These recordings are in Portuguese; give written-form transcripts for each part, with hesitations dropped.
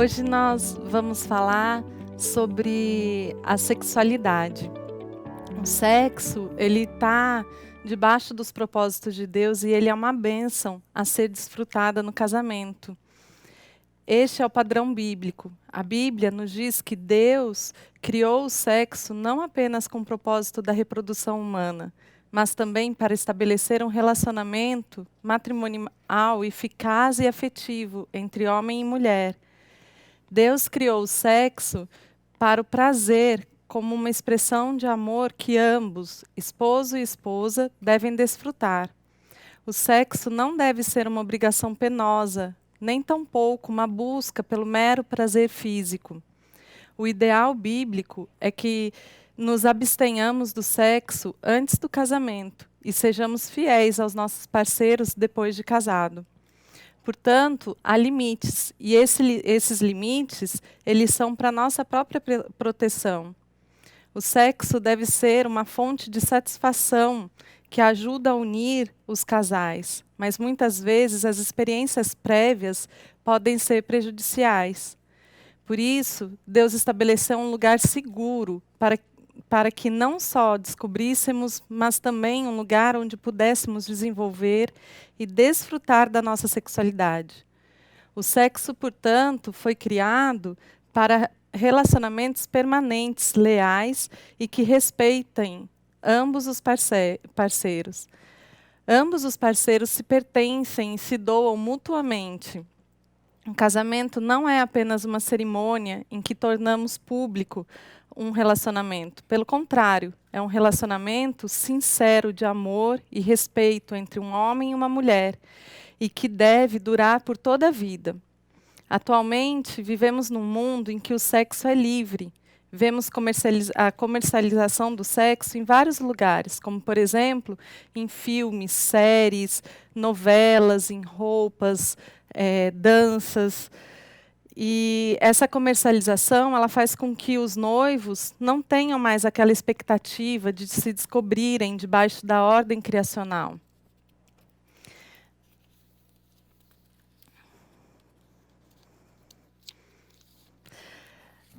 Hoje nós vamos falar sobre a sexualidade. O sexo, ele está debaixo dos propósitos de Deus e ele é uma bênção a ser desfrutada no casamento. Este é o padrão bíblico. A Bíblia nos diz que Deus criou o sexo não apenas com o propósito da reprodução humana, mas também para estabelecer um relacionamento matrimonial eficaz e afetivo entre homem e mulher. Deus criou o sexo para o prazer, como uma expressão de amor que ambos, esposo e esposa, devem desfrutar. O sexo não deve ser uma obrigação penosa, nem tampouco uma busca pelo mero prazer físico. O ideal bíblico é que nos abstenhamos do sexo antes do casamento e sejamos fiéis aos nossos parceiros depois de casado. Portanto, há limites, e esses limites, eles são para a nossa própria proteção. O sexo deve ser uma fonte de satisfação que ajuda a unir os casais, mas muitas vezes as experiências prévias podem ser prejudiciais. Por isso, Deus estabeleceu um lugar seguro para que não só descobríssemos, mas também um lugar onde pudéssemos desenvolver e desfrutar da nossa sexualidade. O sexo, portanto, foi criado para relacionamentos permanentes, leais e que respeitem ambos os parceiros. Ambos os parceiros se pertencem e se doam mutuamente. Um casamento não é apenas uma cerimônia em que tornamos público um relacionamento. Pelo contrário, é um relacionamento sincero de amor e respeito entre um homem e uma mulher, e que deve durar por toda a vida. Atualmente, vivemos num mundo em que o sexo é livre. Vemos a comercialização do sexo em vários lugares, como, por exemplo, em filmes, séries, novelas, em roupas, danças. E essa comercialização, ela faz com que os noivos não tenham mais aquela expectativa de se descobrirem debaixo da ordem criacional.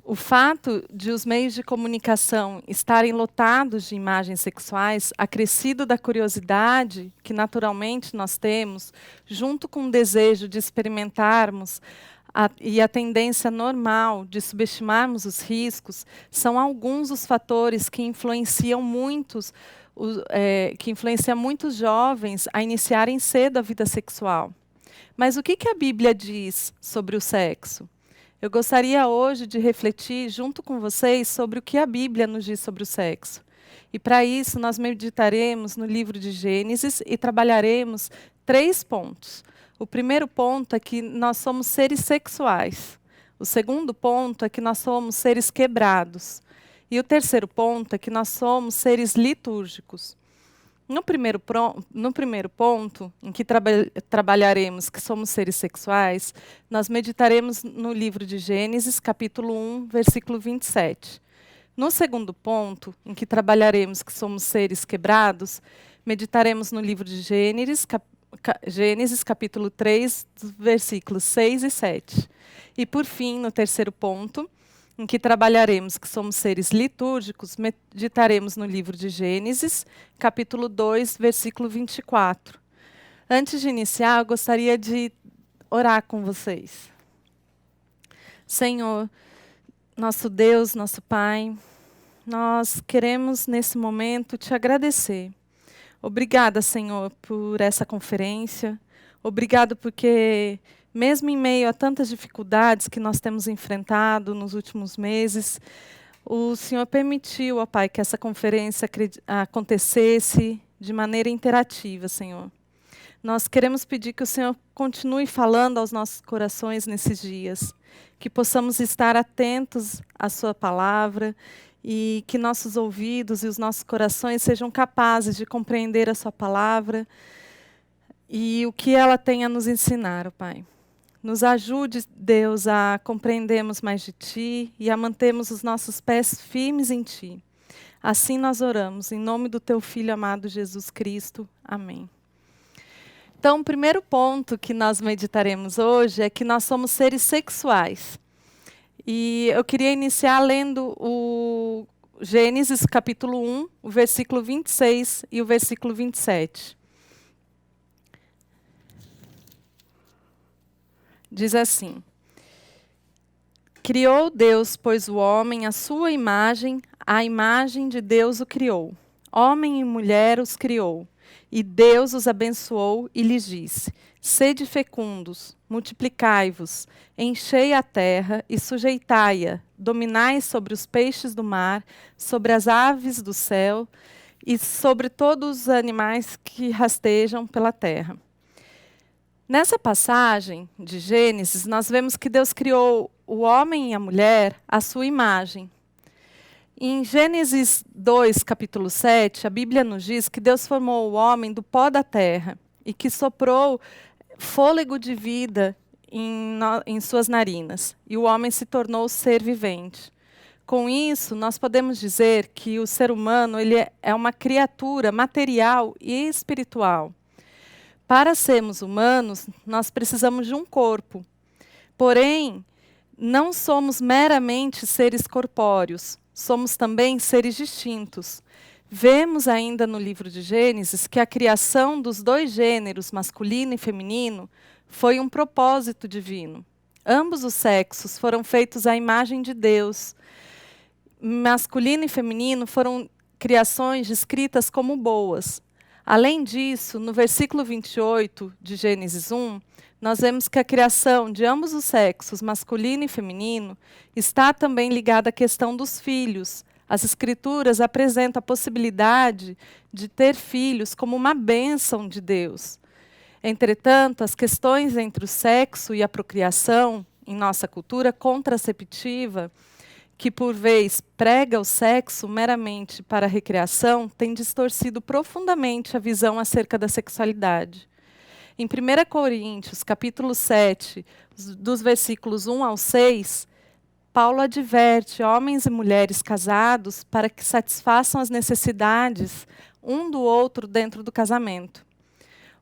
O fato de os meios de comunicação estarem lotados de imagens sexuais, acrescido da curiosidade que naturalmente nós temos, junto com o desejo de experimentarmos e a tendência normal de subestimarmos os riscos, são alguns dos fatores que influenciam muitos jovens a iniciarem cedo a vida sexual. Mas o que a Bíblia diz sobre o sexo? Eu gostaria hoje de refletir junto com vocês sobre o que a Bíblia nos diz sobre o sexo. E para isso nós meditaremos no livro de Gênesis e trabalharemos 3 pontos. O primeiro ponto é que nós somos seres sexuais. O segundo ponto é que nós somos seres quebrados. E o terceiro ponto é que nós somos seres litúrgicos. No primeiro ponto, em que trabalharemos que somos seres sexuais, nós meditaremos no livro de Gênesis, capítulo 1, versículo 27. No segundo ponto, em que trabalharemos que somos seres quebrados, meditaremos no livro de Gênesis, capítulo 3, versículos 6 e 7. E, por fim, no terceiro ponto, em que trabalharemos que somos seres litúrgicos, meditaremos no livro de Gênesis, capítulo 2, versículo 24. Antes de iniciar, eu gostaria de orar com vocês. Senhor, nosso Deus, nosso Pai, nós queremos nesse momento te agradecer. Obrigada, Senhor, por essa conferência. Obrigado porque, mesmo em meio a tantas dificuldades que nós temos enfrentado nos últimos meses, o Senhor permitiu, ó Pai, que essa conferência acontecesse de maneira interativa, Senhor. Nós queremos pedir que o Senhor continue falando aos nossos corações nesses dias, que possamos estar atentos à sua palavra e que nossos ouvidos e os nossos corações sejam capazes de compreender a sua palavra e o que ela tem a nos ensinar, ó Pai. Nos ajude, Deus, a compreendermos mais de Ti e a mantermos os nossos pés firmes em Ti. Assim nós oramos, em nome do Teu Filho amado Jesus Cristo. Amém. Então, o primeiro ponto que nós meditaremos hoje é que nós somos seres sexuais. E eu queria iniciar lendo o Gênesis capítulo 1, o versículo 26 e o versículo 27. Diz assim: Criou Deus, pois, o homem à sua imagem, a imagem de Deus o criou. Homem e mulher os criou. E Deus os abençoou e lhes disse: Sede fecundos, multiplicai-vos, enchei a terra e sujeitai-a, dominai sobre os peixes do mar, sobre as aves do céu e sobre todos os animais que rastejam pela terra. Nessa passagem de Gênesis, nós vemos que Deus criou o homem e a mulher à sua imagem. Em Gênesis 2, capítulo 7, a Bíblia nos diz que Deus formou o homem do pó da terra e que soprou fôlego de vida em suas narinas, e o homem se tornou ser vivente. Com isso, nós podemos dizer que o ser humano ele é uma criatura material e espiritual. Para sermos humanos, nós precisamos de um corpo. Porém, não somos meramente seres corpóreos, somos também seres distintos. Vemos ainda no livro de Gênesis que a criação dos dois gêneros, masculino e feminino, foi um propósito divino. Ambos os sexos foram feitos à imagem de Deus. Masculino e feminino foram criações descritas como boas. Além disso, no versículo 28 de Gênesis 1, nós vemos que a criação de ambos os sexos, masculino e feminino, está também ligada à questão dos filhos. As Escrituras apresentam a possibilidade de ter filhos como uma bênção de Deus. Entretanto, as questões entre o sexo e a procriação, em nossa cultura contraceptiva, que por vezes prega o sexo meramente para a recreação, tem distorcido profundamente a visão acerca da sexualidade. Em 1 Coríntios, capítulo 7, dos versículos 1 ao 6, Paulo adverte homens e mulheres casados para que satisfaçam as necessidades um do outro dentro do casamento.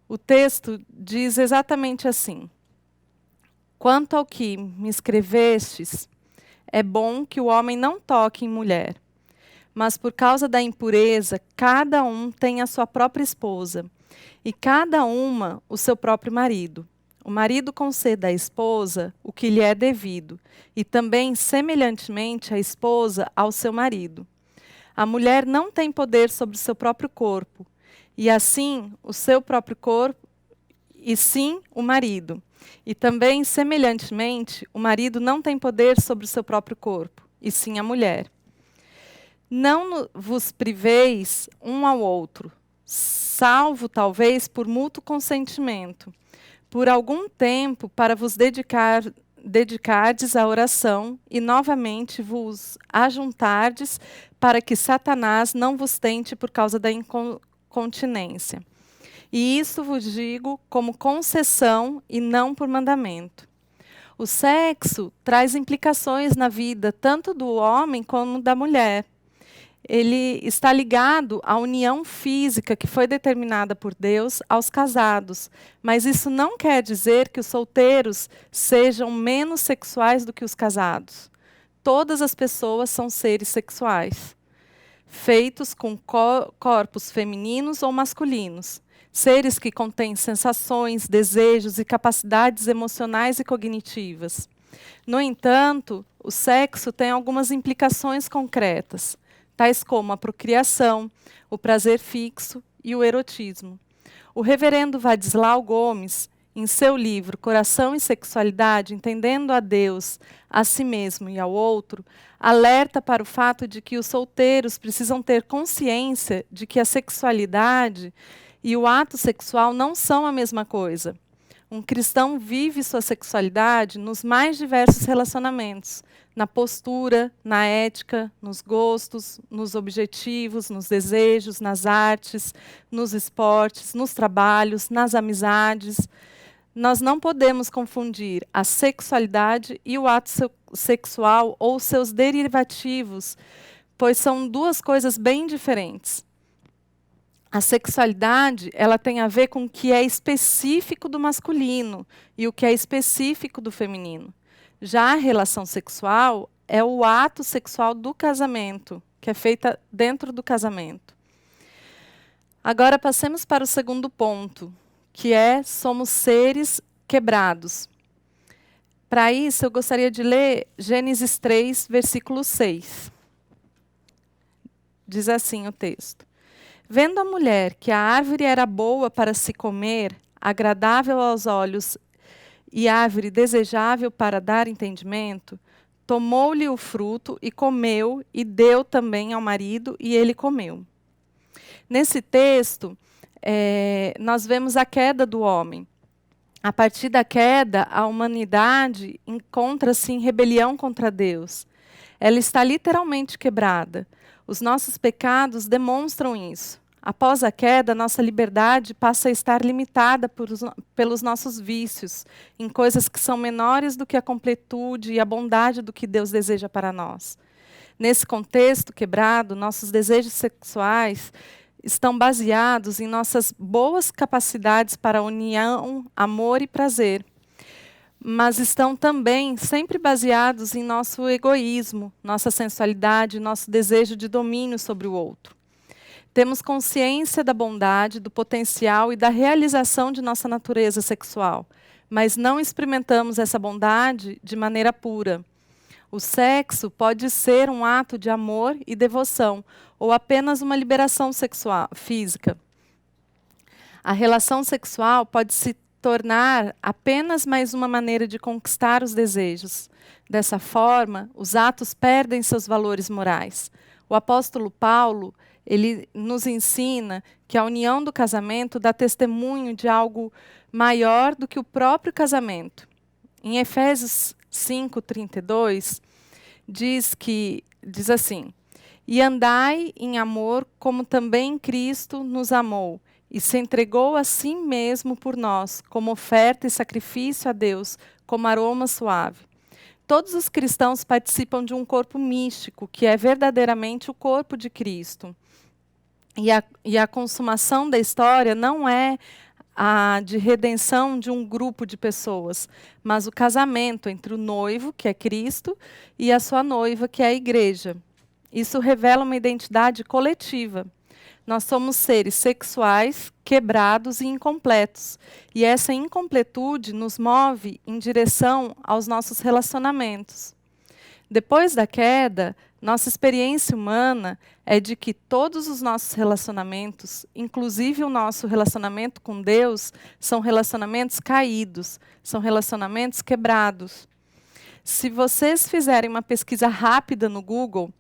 O texto diz exatamente assim: Quanto ao que me escrevestes, é bom que o homem não toque em mulher, mas por causa da impureza, cada um tem a sua própria esposa, e cada uma o seu próprio marido. O marido conceda à esposa o que lhe é devido, e também, semelhantemente, a esposa ao seu marido. A mulher não tem poder sobre o seu próprio corpo, e assim o seu próprio corpo, e sim o marido. E também, semelhantemente, o marido não tem poder sobre o seu próprio corpo, e sim a mulher. Não vos priveis um ao outro, salvo talvez por mútuo consentimento, por algum tempo para vos dedicardes à oração e novamente vos ajuntardes para que Satanás não vos tente por causa da incontinência. E isso vos digo como concessão e não por mandamento. O sexo traz implicações na vida tanto do homem como da mulher. Ele está ligado à união física que foi determinada por Deus aos casados. Mas isso não quer dizer que os solteiros sejam menos sexuais do que os casados. Todas as pessoas são seres sexuais, feitos com corpos femininos ou masculinos. Seres que contêm sensações, desejos e capacidades emocionais e cognitivas. No entanto, o sexo tem algumas implicações concretas, tais como a procriação, o prazer fixo e o erotismo. O reverendo Vadislau Gomes, em seu livro Coração e Sexualidade, Entendendo a Deus, a si mesmo e ao outro, alerta para o fato de que os solteiros precisam ter consciência de que a sexualidade e o ato sexual não são a mesma coisa. Um cristão vive sua sexualidade nos mais diversos relacionamentos, na postura, na ética, nos gostos, nos objetivos, nos desejos, nas artes, nos esportes, nos trabalhos, nas amizades. Nós não podemos confundir a sexualidade e o ato sexual ou seus derivativos, pois são duas coisas bem diferentes. A sexualidade, ela tem a ver com o que é específico do masculino e o que é específico do feminino. Já a relação sexual é o ato sexual do casamento, que é feita dentro do casamento. Agora passemos para o segundo ponto, que é somos seres quebrados. Para isso, eu gostaria de ler Gênesis 3, versículo 6. Diz assim o texto: Vendo a mulher que a árvore era boa para se comer, agradável aos olhos e árvore desejável para dar entendimento, tomou-lhe o fruto e comeu, e deu também ao marido, e ele comeu. Nesse texto, nós vemos a queda do homem. A partir da queda, a humanidade encontra-se em rebelião contra Deus. Ela está literalmente quebrada. Os nossos pecados demonstram isso. Após a queda, nossa liberdade passa a estar limitada pelos nossos vícios, em coisas que são menores do que a completude e a bondade do que Deus deseja para nós. Nesse contexto quebrado, nossos desejos sexuais estão baseados em nossas boas capacidades para união, amor e prazer, mas estão também sempre baseados em nosso egoísmo, nossa sensualidade, nosso desejo de domínio sobre o outro. Temos consciência da bondade, do potencial e da realização de nossa natureza sexual, mas não experimentamos essa bondade de maneira pura. O sexo pode ser um ato de amor e devoção, ou apenas uma liberação sexual, física. A relação sexual pode se tornar apenas mais uma maneira de conquistar os desejos. Dessa forma, os atos perdem seus valores morais. O apóstolo Paulo, ele nos ensina que a união do casamento dá testemunho de algo maior do que o próprio casamento. Em Efésios 5:32, diz assim: E andai em amor, como também Cristo nos amou, e se entregou a si mesmo por nós, como oferta e sacrifício a Deus, como aroma suave. Todos os cristãos participam de um corpo místico, que é verdadeiramente o corpo de Cristo. E a consumação da história não é a de redenção de um grupo de pessoas, mas o casamento entre o noivo, que é Cristo, e a sua noiva, que é a igreja. Isso revela uma identidade coletiva. Nós somos seres sexuais, quebrados e incompletos. E essa incompletude nos move em direção aos nossos relacionamentos. Depois da queda, nossa experiência humana é de que todos os nossos relacionamentos, inclusive o nosso relacionamento com Deus, são relacionamentos caídos, são relacionamentos quebrados. Se vocês fizerem uma pesquisa rápida no Google,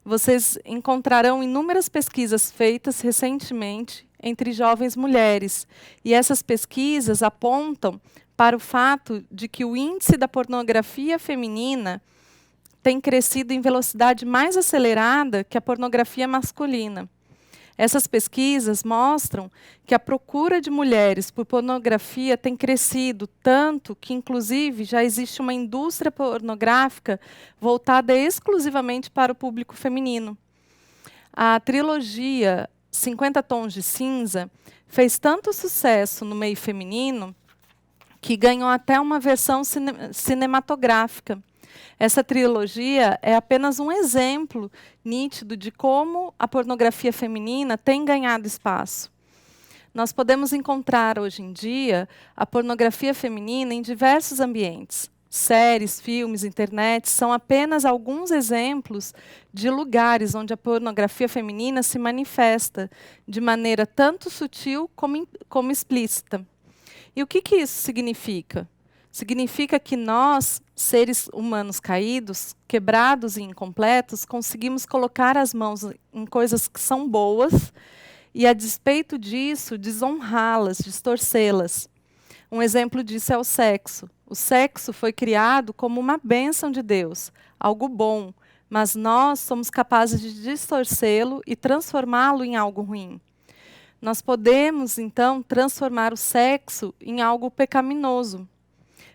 vocês encontrarão inúmeras pesquisas feitas recentemente entre jovens mulheres. E essas pesquisas apontam para o fato de que o índice da pornografia feminina tem crescido em velocidade mais acelerada que a pornografia masculina. Essas pesquisas mostram que a procura de mulheres por pornografia tem crescido tanto que, inclusive, já existe uma indústria pornográfica voltada exclusivamente para o público feminino. A trilogia 50 Tons de Cinza fez tanto sucesso no meio feminino que ganhou até uma versão cinematográfica. Essa trilogia é apenas um exemplo nítido de como a pornografia feminina tem ganhado espaço. Nós podemos encontrar, hoje em dia, a pornografia feminina em diversos ambientes. Séries, filmes, internet são apenas alguns exemplos de lugares onde a pornografia feminina se manifesta de maneira tanto sutil como explícita. E o que isso significa? Significa que nós, seres humanos caídos, quebrados e incompletos, conseguimos colocar as mãos em coisas que são boas e, a despeito disso, desonrá-las, distorcê-las. Um exemplo disso é o sexo. O sexo foi criado como uma bênção de Deus, algo bom, mas nós somos capazes de distorcê-lo e transformá-lo em algo ruim. Nós podemos, então, transformar o sexo em algo pecaminoso.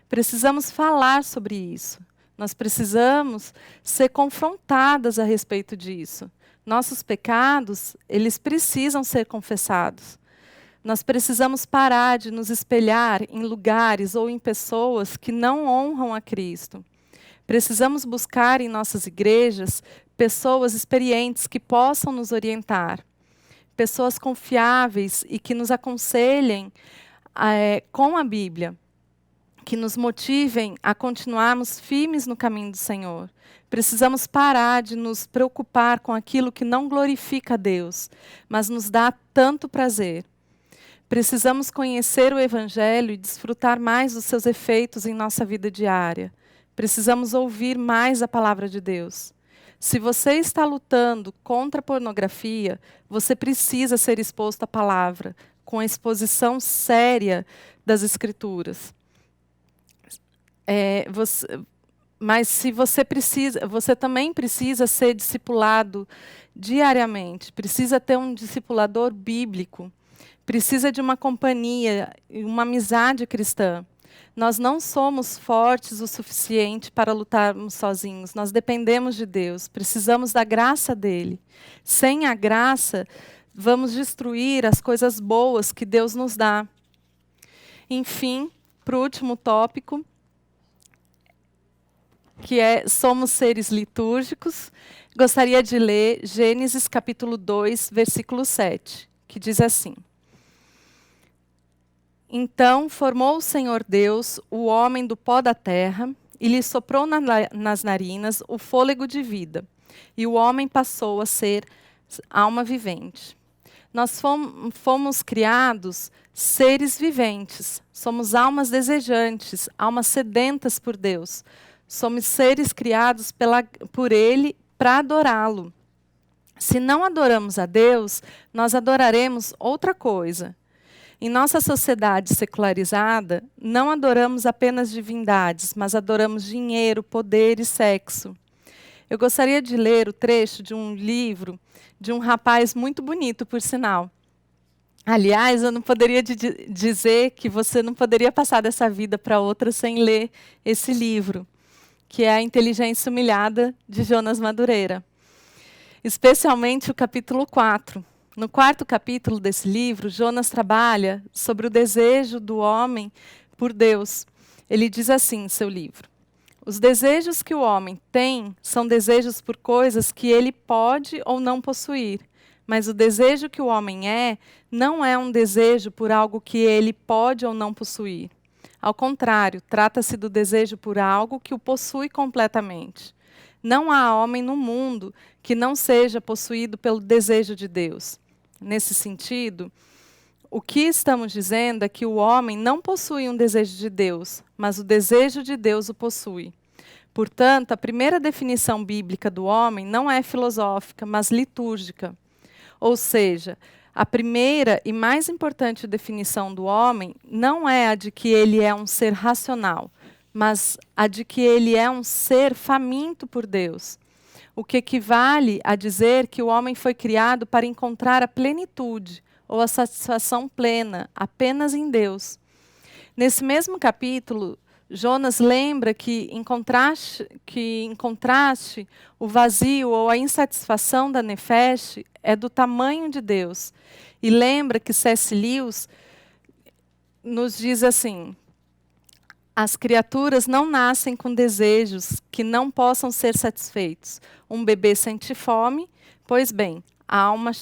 Precisamos falar sobre isso. Nós precisamos ser confrontadas a respeito disso. Nossos pecados, eles precisam ser confessados. Nós precisamos parar de nos espelhar em lugares ou em pessoas que não honram a Cristo. Precisamos buscar em nossas igrejas pessoas experientes que possam nos orientar, pessoas confiáveis e que nos aconselhem com a Bíblia, que nos motivem a continuarmos firmes no caminho do Senhor. Precisamos parar de nos preocupar com aquilo que não glorifica a Deus, mas nos dá tanto prazer. Precisamos conhecer o Evangelho e desfrutar mais dos seus efeitos em nossa vida diária. Precisamos ouvir mais a palavra de Deus. Se você está lutando contra a pornografia, você precisa ser exposto à palavra, com a exposição séria das Escrituras. Mas se você também precisa ser discipulado diariamente, precisa ter um discipulador bíblico, precisa de uma companhia, uma amizade cristã. Nós não somos fortes o suficiente para lutarmos sozinhos, nós dependemos de Deus, precisamos da graça dele. Sem a graça, vamos destruir as coisas boas que Deus nos dá. Enfim, para o último tópico, que é somos seres litúrgicos, gostaria de ler Gênesis capítulo 2, versículo 7, que diz assim: Então formou o Senhor Deus o homem do pó da terra, e lhe soprou nas narinas o fôlego de vida, e o homem passou a ser alma vivente. Nós fomos criados seres viventes, somos almas desejantes, almas sedentas por Deus. Somos seres criados por Ele para adorá-lo. Se não adoramos a Deus, nós adoraremos outra coisa. Em nossa sociedade secularizada, não adoramos apenas divindades, mas adoramos dinheiro, poder e sexo. Eu gostaria de ler o trecho de um livro de um rapaz muito bonito, por sinal. Aliás, eu não poderia dizer que você não poderia passar dessa vida para outra sem ler esse livro, que é A Inteligência Humilhada, de Jonas Madureira. Especialmente o capítulo 4. No 4º capítulo desse livro, Jonas trabalha sobre o desejo do homem por Deus. Ele diz assim em seu livro: Os desejos que o homem tem são desejos por coisas que ele pode ou não possuir. Mas o desejo que o homem não é um desejo por algo que ele pode ou não possuir. Ao contrário, trata-se do desejo por algo que o possui completamente. Não há homem no mundo que não seja possuído pelo desejo de Deus. Nesse sentido, o que estamos dizendo é que o homem não possui um desejo de Deus, mas o desejo de Deus o possui. Portanto, a primeira definição bíblica do homem não é filosófica, mas litúrgica. Ou seja, a primeira e mais importante definição do homem não é a de que ele é um ser racional, mas a de que ele é um ser faminto por Deus. O que equivale a dizer que o homem foi criado para encontrar a plenitude ou a satisfação plena apenas em Deus. Nesse mesmo capítulo, Jonas lembra que em contraste, o vazio ou a insatisfação da nefesh é do tamanho de Deus. E lembra que C.S. Lewis nos diz assim: as criaturas não nascem com desejos que não possam ser satisfeitos. Um bebê sente fome, pois bem, há uma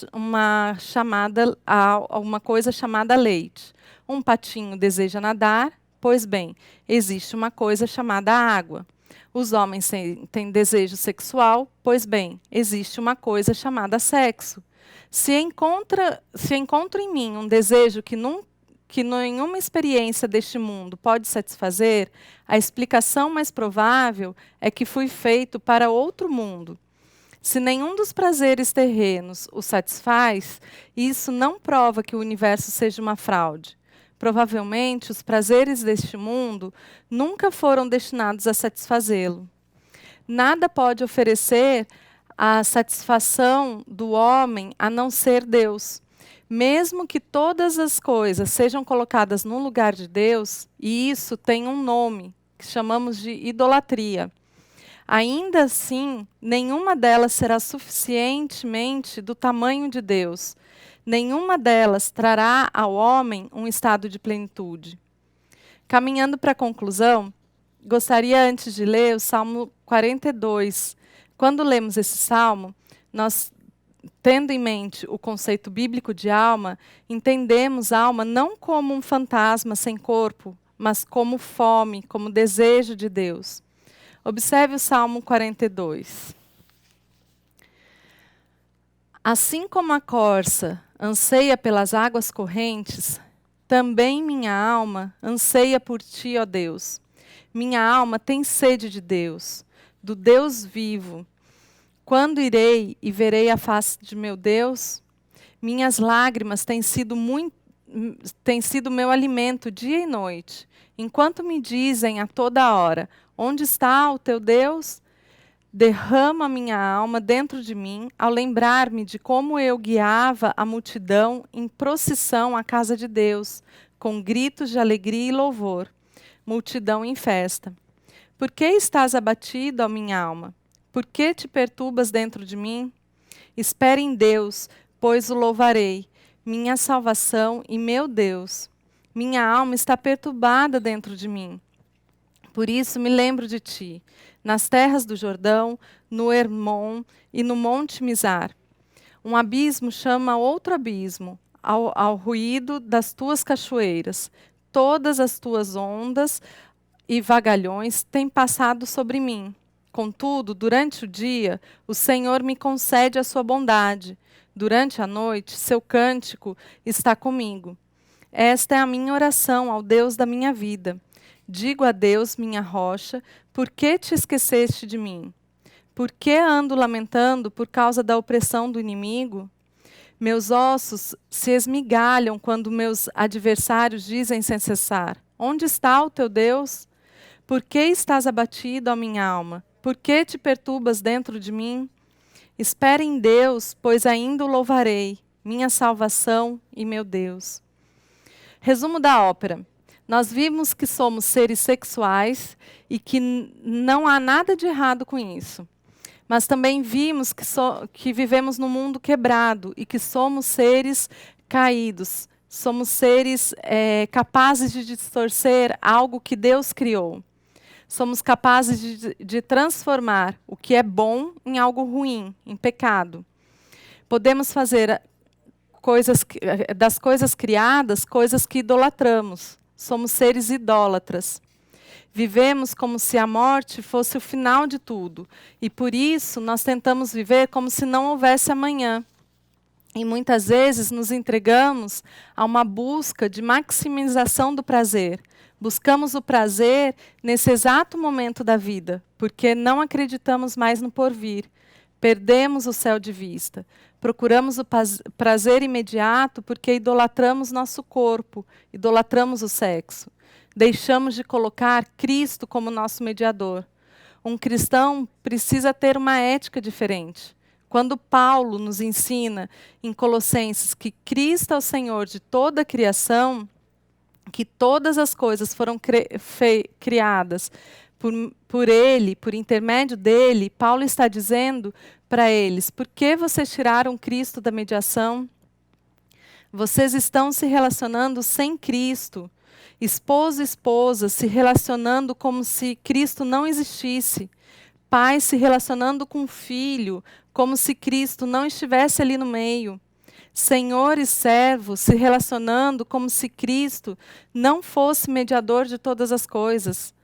coisa chamada leite. Um patinho deseja nadar, pois bem, existe uma coisa chamada água. Os homens têm desejo sexual, pois bem, existe uma coisa chamada sexo. Se encontro em mim um desejo que nenhuma experiência deste mundo pode satisfazer, a explicação mais provável é que fui feito para outro mundo. Se nenhum dos prazeres terrenos o satisfaz, isso não prova que o universo seja uma fraude. Provavelmente, os prazeres deste mundo nunca foram destinados a satisfazê-lo. Nada pode oferecer a satisfação do homem a não ser Deus. Mesmo que todas as coisas sejam colocadas no lugar de Deus, e isso tem um nome, que chamamos de idolatria, ainda assim, nenhuma delas será suficientemente do tamanho de Deus. Nenhuma delas trará ao homem um estado de plenitude. Caminhando para a conclusão, gostaria, antes de ler, o Salmo 42. Quando lemos esse salmo, nós, tendo em mente o conceito bíblico de alma, entendemos alma não como um fantasma sem corpo, mas como fome, como desejo de Deus. Observe o Salmo 42. Assim como a corça anseia pelas águas correntes, também minha alma anseia por ti, ó Deus. Minha alma tem sede de Deus, do Deus vivo. Quando irei e verei a face de meu Deus? Minhas lágrimas têm sido meu alimento dia e noite, enquanto me dizem a toda hora: onde está o teu Deus? Derrama minha alma dentro de mim, ao lembrar-me de como eu guiava a multidão em procissão à casa de Deus, com gritos de alegria e louvor, multidão em festa. Por que estás abatido, ó minha alma? Por que te perturbas dentro de mim? Espere em Deus, pois o louvarei, minha salvação e meu Deus. Minha alma está perturbada dentro de mim. Por isso me lembro de ti, nas terras do Jordão, no Hermon e no Monte Mizar. Um abismo chama outro abismo, ao ruído das tuas cachoeiras. Todas as tuas ondas e vagalhões têm passado sobre mim. Contudo, durante o dia, o Senhor me concede a sua bondade. Durante a noite, seu cântico está comigo. Esta é a minha oração ao Deus da minha vida. Digo a Deus, minha rocha, por que te esqueceste de mim? Por que ando lamentando por causa da opressão do inimigo? Meus ossos se esmigalham quando meus adversários dizem sem cessar: onde está o teu Deus? Por que estás abatido, ó minha alma? Por que te perturbas dentro de mim? Espere em Deus, pois ainda o louvarei, minha salvação e meu Deus. Resumo da ópera. Nós vimos que somos seres sexuais e que não há nada de errado com isso. Mas também vimos que vivemos num mundo quebrado e que somos seres caídos. Somos seres capazes de distorcer algo que Deus criou. Somos capazes de transformar o que é bom em algo ruim, em pecado. Podemos fazer das coisas criadas, coisas que idolatramos. Somos seres idólatras. Vivemos como se a morte fosse o final de tudo. E por isso nós tentamos viver como se não houvesse amanhã. E muitas vezes nos entregamos a uma busca de maximização do prazer. Buscamos o prazer nesse exato momento da vida, porque não acreditamos mais no porvir. Perdemos o céu de vista. Procuramos o prazer imediato porque idolatramos nosso corpo, idolatramos o sexo. Deixamos de colocar Cristo como nosso mediador. Um cristão precisa ter uma ética diferente. Quando Paulo nos ensina em Colossenses que Cristo é o Senhor de toda a criação, que todas as coisas foram criadas por Ele, por intermédio dEle, Paulo está dizendo para eles: por que vocês tiraram Cristo da mediação? Vocês estão se relacionando sem Cristo. Esposo e esposa se relacionando como se Cristo não existisse. Pai se relacionando com o filho, como se Cristo não estivesse ali no meio. Senhor e servo se relacionando como se Cristo não fosse mediador de todas as coisas.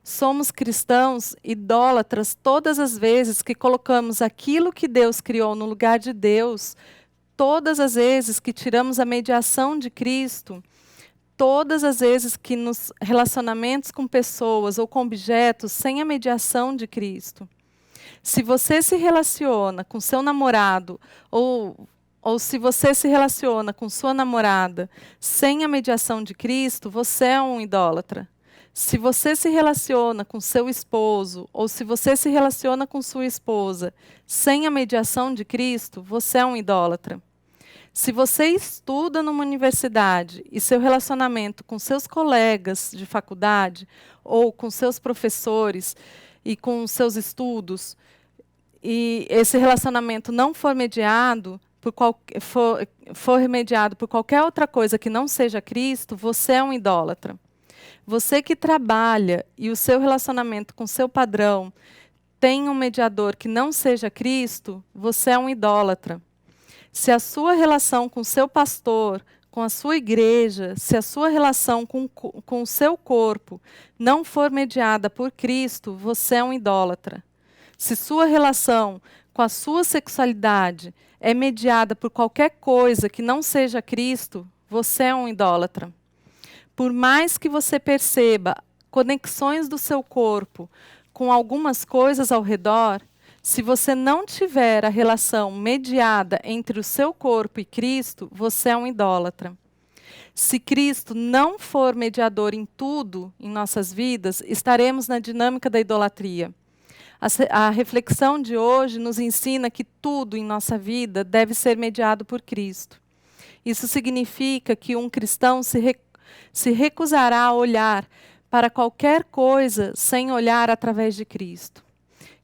Somos cristãos idólatras todas as vezes que colocamos aquilo que Deus criou no lugar de Deus, todas as vezes que tiramos a mediação de Cristo, todas as vezes que nos relacionamentos com pessoas ou com objetos sem a mediação de Cristo. Se você se relaciona com seu namorado ou se você se relaciona com sua namorada sem a mediação de Cristo, você é um idólatra. Se você se relaciona com seu esposo, ou se você se relaciona com sua esposa sem a mediação de Cristo, você é um idólatra. Se você estuda numa universidade e seu relacionamento com seus colegas de faculdade, ou com seus professores e com seus estudos, e esse relacionamento não for mediado, for remediado por qualquer outra coisa que não seja Cristo, você é um idólatra. Você que trabalha e o seu relacionamento com seu padrão tem um mediador que não seja Cristo, você é um idólatra. Se a sua relação com seu pastor, com a sua igreja, se a sua relação com o seu corpo não for mediada por Cristo, você é um idólatra. Se sua relação com a sua sexualidade é mediada por qualquer coisa que não seja Cristo, você é um idólatra. Por mais que você perceba conexões do seu corpo com algumas coisas ao redor, se você não tiver a relação mediada entre o seu corpo e Cristo, você é um idólatra. Se Cristo não for mediador em tudo em nossas vidas, estaremos na dinâmica da idolatria. A reflexão de hoje nos ensina que tudo em nossa vida deve ser mediado por Cristo. Isso significa que um cristão se recusará a olhar para qualquer coisa sem olhar através de Cristo.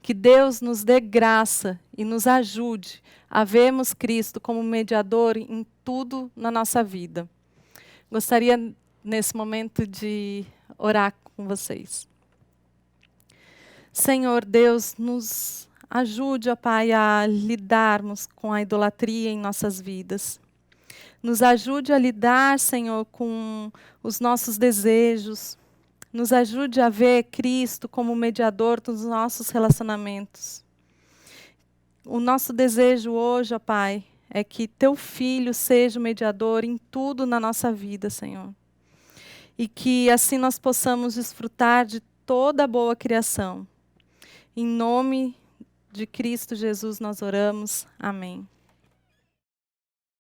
Que Deus nos dê graça e nos ajude a vermos Cristo como mediador em tudo na nossa vida. Gostaria, nesse momento, de orar com vocês. Senhor Deus, nos ajude, ó Pai, a lidarmos com a idolatria em nossas vidas. Nos ajude a lidar, Senhor, com os nossos desejos. Nos ajude a ver Cristo como mediador dos nossos relacionamentos. O nosso desejo hoje, ó Pai, é que Teu Filho seja o mediador em tudo na nossa vida, Senhor. E que assim nós possamos desfrutar de toda a boa criação. Em nome de Cristo Jesus nós oramos. Amém.